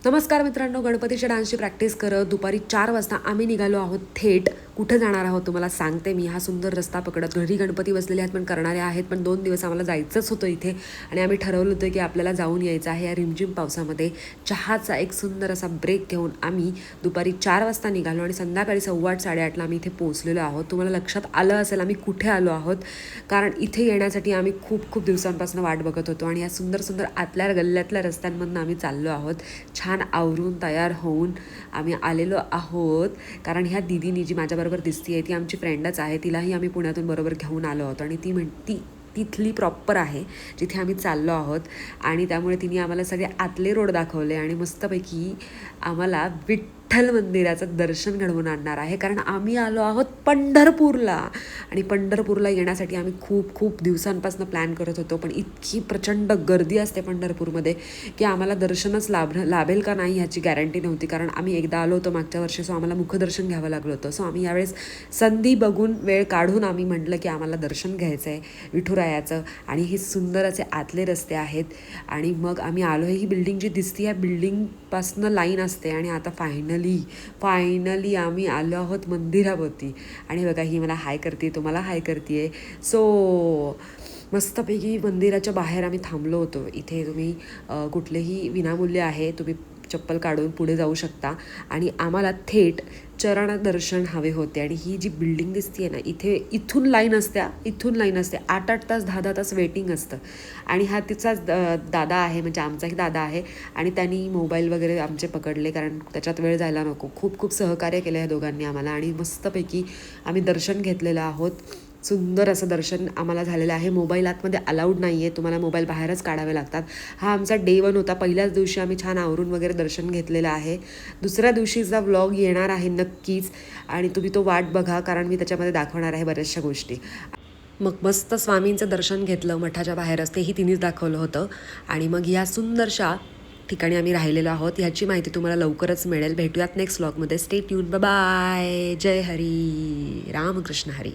नमस्कार मित्रांनो, गणपतीच्या डान्सची प्रॅक्टिस करत दुपारी 4 वाजता आम्ही निघालो आहोत. थेट कुठं जाणार आहोत तुम्हाला सांगते मी. हा सुंदर रस्ता पकडत घरी गणपती बसलेले आहेत पण करणारे आहेत, पण 2 दिवस आम्हाला जायचंच होतं इथे आणि आम्ही ठरवलं होतं की आपल्याला जाऊन यायचं आहे. या रिमझिम पावसामध्ये चहाचा एक सुंदर असा ब्रेक घेऊन आम्ही दुपारी 4 वाजता निघालो आणि संध्याकाळी 8:15 8:30ला आम्ही इथे पोहोचलेलो आहोत. तुम्हाला लक्षात आलं असेल आम्ही कुठे आलो आहोत, कारण इथे येण्यासाठी आम्ही खूप दिवसांपासून वाट बघत होतो आणि या सुंदर आतल्या गल्ल्यातल्या रस्त्यांमधून आम्ही चाललो आहोत. छान आवरून तयार होऊन आम्ही आलेलो आहोत, कारण ह्या दीदीनी जी माझ्याबरोबर दिसती आहे ती आमची फ्रेंडच आहे. तिलाही आम्ही पुण्यातून बरोबर घेऊन आलो आहोत आणि ती तिथली प्रॉपर आहे जिथे आम्ही चाललो आहोत आणि त्यामुळे तिने आम्हाला सगळे आतले रोड दाखवले आणि मस्तपैकी आम्हाला विठ्ठल मंदिराचं दर्शन घडवून आणणार आहे, कारण आम्ही आलो आहोत पंढरपूरला आणि पंढरपूरला येण्यासाठी आम्ही खूप दिवसांपासून प्लॅन करत होतो. पण इतकी प्रचंड गर्दी असते पंढरपूरमध्ये की आम्हाला दर्शनच लाभेल का नाही ह्याची गॅरंटी नव्हती, कारण आम्ही एकदा आलो होतो मागच्या वर्षी. सो आम्हाला मुखदर्शन घ्यावं लागलं होतं. सो आम्ही यावेळेस संधी बघून वेळ काढून आम्ही म्हटलं की आम्हाला दर्शन घ्यायचं आहे विठुरायाचं. आणि हे सुंदर असे आतले रस्ते आहेत आणि मग आम्ही आलो आहे. ही बिल्डिंग जी दिसती आहे बिल्डिंगपासनं लाईन असते आणि आता फायनली आम्ही आलो आहोत मंदिराभोवती. आणि बघा ही मला हाय करते, तुम्हाला हाय करते. सो मस्तपैकी मंदिराच्या बाहेर आम्ही थांबलो होतो. इथे तुम्ही कुठलेही विनामूल्य आहे, तुम्ही चप्पल काढून पुढे जाऊ शकता आणि आम्हाला थेट चरण दर्शन हवे होते. आणि ही जी बिल्डिंग दिसते आहे ना, इथून लाईन असते 8 तास 10 तास वेटिंग असतं. आणि हा तिचाच दादा आहे, म्हणजे आमचाही दादा आहे आणि त्यांनी मोबाईल वगैरे आमचे पकडले, कारण त्याच्यात वेळ जायला नको. खूप सहकार्य केलं ह्या दोघांनी आम्हाला आणि मस्तपैकी आम्ही दर्शन घेतलेलं आहोत. सुंदर असं दर्शन आम्हाला झालेलं आहे. मोबाईल आतमध्ये अलाउड नाही आहे, तुम्हाला मोबाईल बाहेरच काढावे लागतात. हा आमचा डे 1 होता. पहिल्याच दिवशी आम्ही छान आवरून वगैरे दर्शन घेतलेलं आहे. दुसऱ्या दिवशीचा व्लॉग येणार आहे नक्कीच आणि तुम्ही तो वाट बघा, कारण मी त्याच्यामध्ये दाखवणार आहे बऱ्याचशा गोष्टी. मग मस्त स्वामींचं दर्शन घेतलं मठाच्या बाहेरच, तेही तिनेच दाखवलं होतं. आणि मग या सुंदरशा ठिकाणी आम्ही राहिलेलो आहोत. ह्याची माहिती तुम्हाला लवकरच मिळेल. भेटूयात नेक्स्ट व्लॉगमध्ये. Stay tune. बाय. जय हरी. रामकृष्ण हरी.